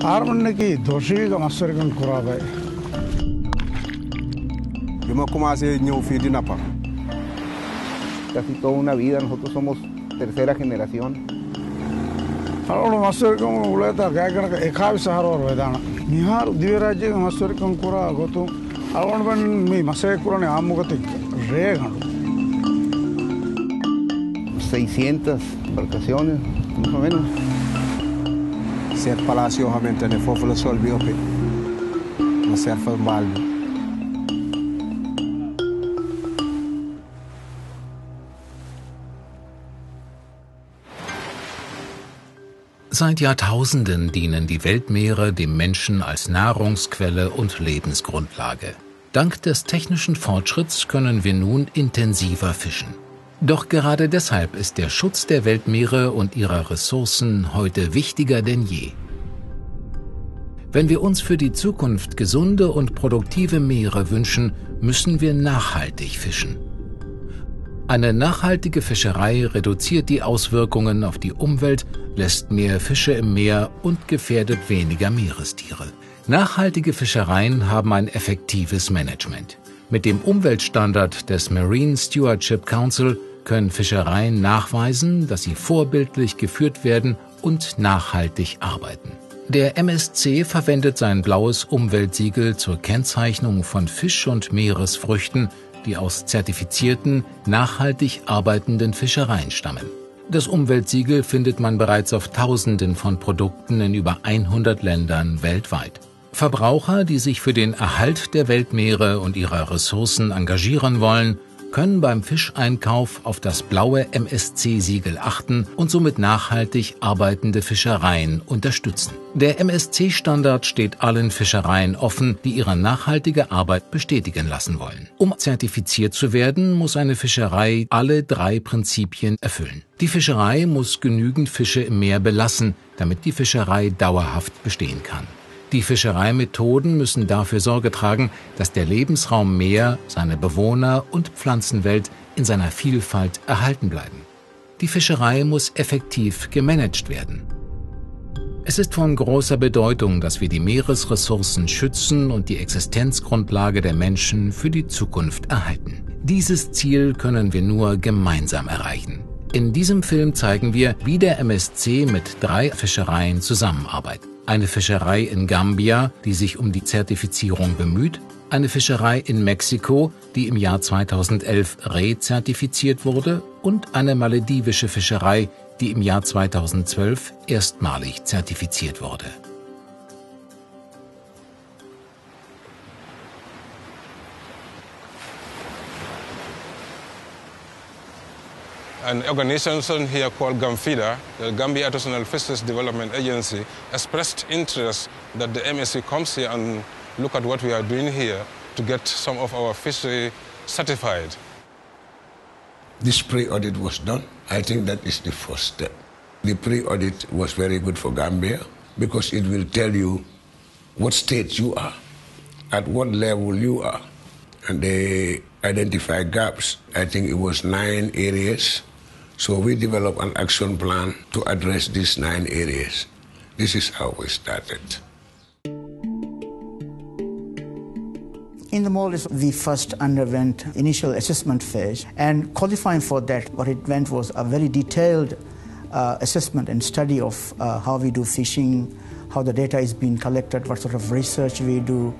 Armanniki doshiga masarikan kurabe. Yo me comencé ñëw fii di nappa. Casi toda una vida, nosotros somos tercera generación. Algo masarikan uleta kaya ka ekabi saharo vedana. Nihar diviraje masarikan kura gotu. Algo ban mi masarikurane amugati regan. 600 embarcaciones, más o menos. Ser palacio realmente de fofo lo solvió pe. No ser formal. Seit Jahrtausenden dienen die Weltmeere dem Menschen als Nahrungsquelle und Lebensgrundlage. Dank des technischen Fortschritts können wir nun intensiver fischen. Doch gerade deshalb ist der Schutz der Weltmeere und ihrer Ressourcen heute wichtiger denn je. Wenn wir uns für die Zukunft gesunde und produktive Meere wünschen, müssen wir nachhaltig fischen. Eine nachhaltige Fischerei reduziert die Auswirkungen auf die Umwelt, lässt mehr Fische im Meer und gefährdet weniger Meerestiere. Nachhaltige Fischereien haben ein effektives Management. Mit dem Umweltstandard des Marine Stewardship Council können Fischereien nachweisen, dass sie vorbildlich geführt werden und nachhaltig arbeiten. Der MSC verwendet sein blaues Umweltsiegel zur Kennzeichnung von Fisch- und Meeresfrüchten, die aus zertifizierten, nachhaltig arbeitenden Fischereien stammen. Das Umweltsiegel findet man bereits auf Tausenden von Produkten in über 100 Ländern weltweit. Verbraucher, die sich für den Erhalt der Weltmeere und ihrer Ressourcen engagieren wollen, können beim Fischeinkauf auf das blaue MSC-Siegel achten und somit nachhaltig arbeitende Fischereien unterstützen. Der MSC-Standard steht allen Fischereien offen, die ihre nachhaltige Arbeit bestätigen lassen wollen. Um zertifiziert zu werden, muss eine Fischerei alle 3 Prinzipien erfüllen. Die Fischerei muss genügend Fische im Meer belassen, damit die Fischerei dauerhaft bestehen kann. Die Fischereimethoden müssen dafür Sorge tragen, dass der Lebensraum Meer, seine Bewohner und Pflanzenwelt in seiner Vielfalt erhalten bleiben. Die Fischerei muss effektiv gemanagt werden. Es ist von großer Bedeutung, dass wir die Meeresressourcen schützen und die Existenzgrundlage der Menschen für die Zukunft erhalten. Dieses Ziel können wir nur gemeinsam erreichen. In diesem Film zeigen wir, wie der MSC mit 3 Fischereien zusammenarbeitet. Eine Fischerei in Gambia, die sich um die Zertifizierung bemüht, eine Fischerei in Mexiko, die im Jahr 2011 rezertifiziert wurde, und eine maledivische Fischerei, die im Jahr 2012 erstmalig zertifiziert wurde. An organization here called Gambia, the Gambia Artisanal Fisheries Development Agency, expressed interest that the MSC comes here and look at what we are doing here to get some of our fishery certified. This pre-audit was done. I think that is the first step. The pre-audit was very good for Gambia because it will tell you what state you are, at what level you are, and they identify gaps. I think it was 9 areas. So we developed an action plan to address these 9 areas. This is how we started. In the Maldives, we first underwent initial assessment phase, and qualifying for that, what it meant was a very detailed assessment and study of how we do fishing, how the data is being collected, what sort of research we do.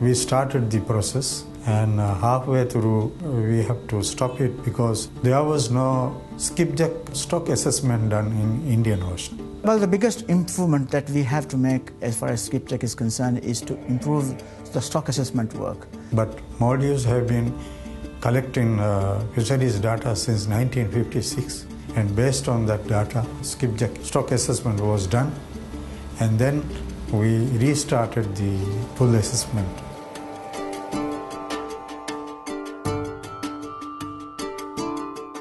We started the process, and halfway through we have to stop it because there was no skipjack stock assessment done in Indian Ocean. Well, the biggest improvement that we have to make as far as skipjack is concerned is to improve the stock assessment work. But Maldives have been collecting fisheries data since 1956, and based on that data, skipjack stock assessment was done, and then we restarted the full assessment.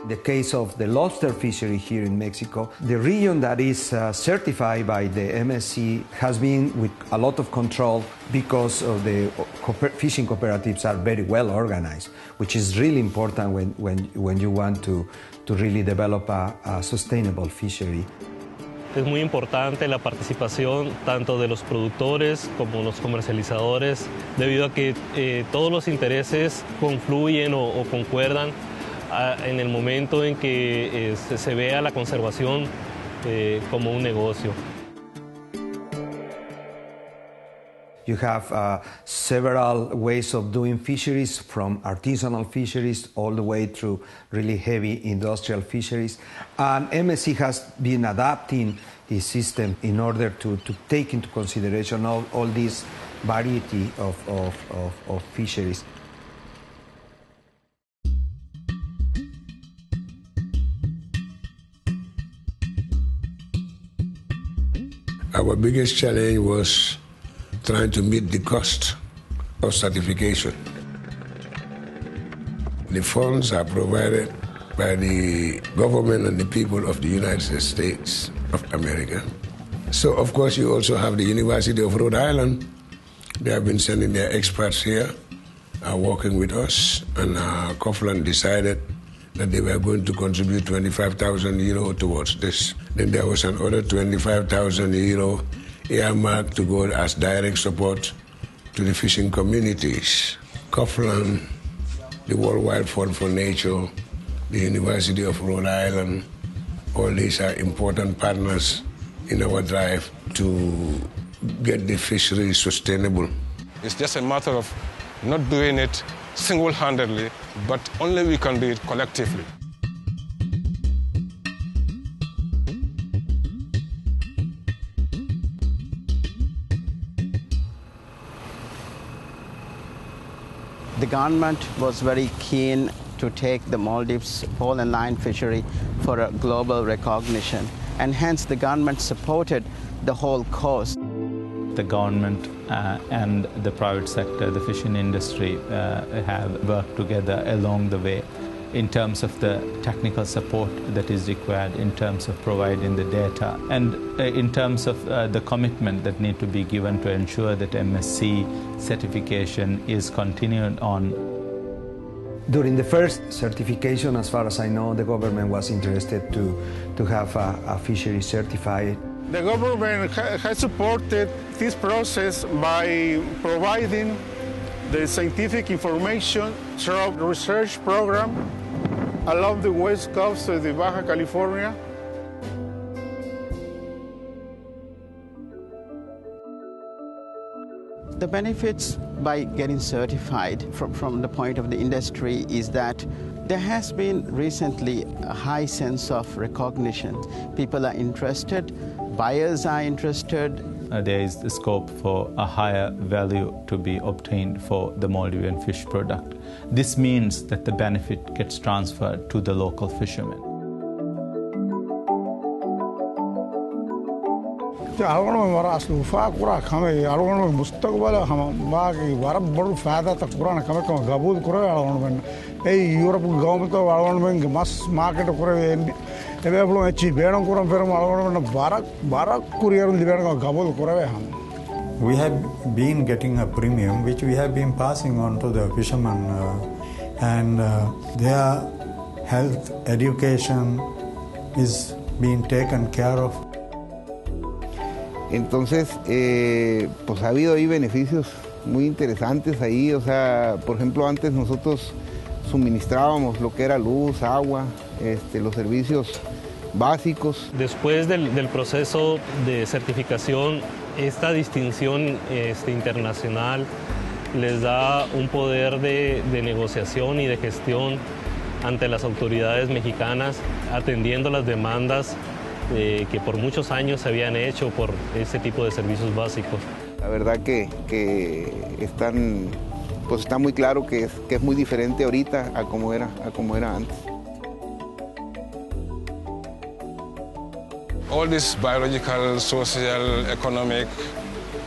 The case of the lobster fishery here in Mexico, the region that is certified by the MSC has been with a lot of control because of the fishing cooperatives are very well organized, which is really important when you want to really develop a sustainable fishery. Es muy importante la participación tanto de los productores como los comercializadores, debido a que todos los intereses confluyen o concuerdan en el momento en que se vea la conservación como un negocio. You have several ways of doing fisheries, from artisanal fisheries all the way through really heavy industrial fisheries. And MSC has been adapting its system in order to take into consideration all this variety of fisheries. Our biggest challenge was trying to meet the cost of certification. The funds are provided by the government and the people of the United States of America. So, of course, you also have the University of Rhode Island. They have been sending their experts here, working with us, and Coughlin decided that they were going to contribute 25,000 euro towards this. Then there was another 25,000 euro earmarked to go as direct support to the fishing communities. Coughlin, the Worldwide Fund for Nature, the University of Rhode Island, all these are important partners in our drive to get the fishery sustainable. It's just a matter of not doing it single-handedly, but only we can do it collectively. The government was very keen to take the Maldives pole and line fishery for a global recognition, and hence the government supported the whole coast. The government and the private sector, the fishing industry, have worked together along the way in terms of the technical support that is required, in terms of providing the data, and in terms of the commitment that need to be given to ensure that MSC certification is continued on. During the first certification, as far as I know, the government was interested to have a fishery certified. The government has supported this process by providing the scientific information through the research program along the west coast of the Baja California. The benefits by getting certified from the point of the industry is that there has been recently a high sense of recognition. People are interested, buyers are interested. There is the scope for a higher value to be obtained for the Maldivian fish product. This means that the benefit gets transferred to the local fishermen. We have been getting a premium which we have been passing on to the fishermen, and their health, education is being taken care of. Entonces, pues ha habido ahí beneficios muy interesantes ahí, o sea, por ejemplo, antes nosotros suministrábamos lo que era luz, agua, los servicios básicos. Después del proceso de certificación, esta distinción internacional les da un poder de negociación y de gestión ante las autoridades mexicanas, atendiendo las demandas que por muchos años se habían hecho por este tipo de servicios básicos. La verdad que está muy claro que es muy diferente ahorita a como era antes. All this biological, social, economic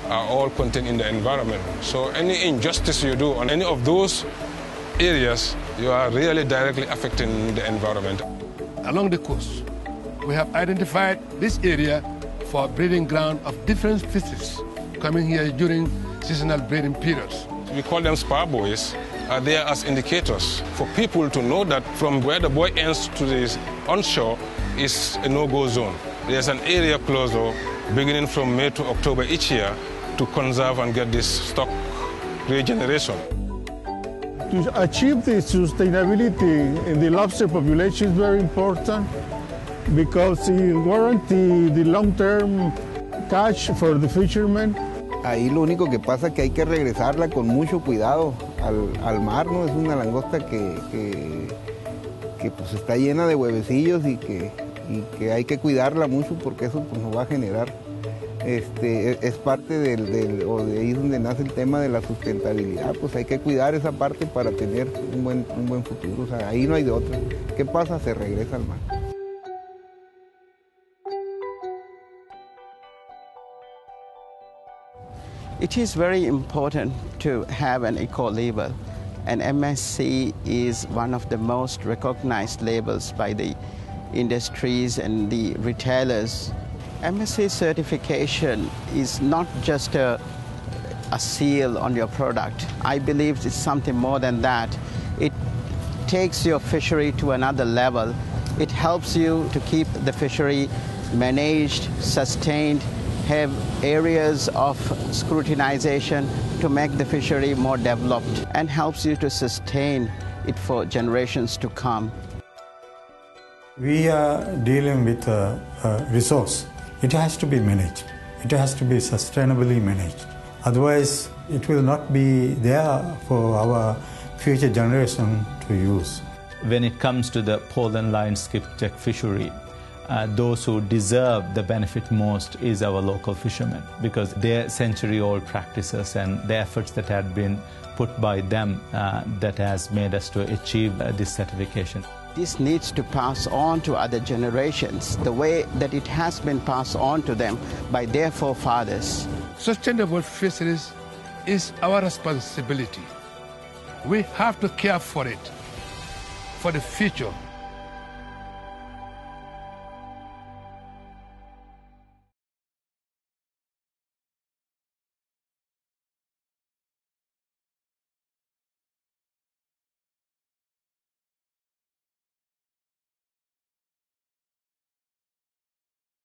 are all contained in the environment. So any injustice you do on any of those areas, you are really directly affecting the environment. Along the coast, we have identified this area for a breeding ground of different species coming here during seasonal breeding periods. We call them spar buoys. They are as indicators for people to know that from where the buoy ends to the onshore is a no-go zone. There's an area closure beginning from May to October each year to conserve and get this stock regeneration. To achieve the sustainability in the lobster population is very important because it guarantees the long-term catch for the fishermen. Ahí lo único que pasa es que hay que regresarla con mucho cuidado al mar, ¿no? Es una langosta que pues está llena de huevecillos y que hay que cuidarla mucho porque eso pues, nos va a generar. Es parte o de ahí donde nace el tema de la sustentabilidad, pues hay que cuidar esa parte para tener un buen futuro, o sea, ahí no hay de otra. ¿Qué pasa? Se regresa al mar. It is very important to have an eco-label, and MSC is one of the most recognized labels by the industries and the retailers. MSC certification is not just a seal on your product. I believe it's something more than that. It takes your fishery to another level. It helps you to keep the fishery managed, sustained, have areas of scrutinization to make the fishery more developed, and helps you to sustain it for generations to come. We are dealing with a resource. It has to be managed. It has to be sustainably managed. Otherwise, it will not be there for our future generation to use. When it comes to the pole and line skipjack fishery, those who deserve the benefit most is our local fishermen, because their century-old practices and the efforts that had been put by them that has made us to achieve this certification. This needs to pass on to other generations the way that it has been passed on to them by their forefathers. Sustainable fisheries is our responsibility. We have to care for it for the future.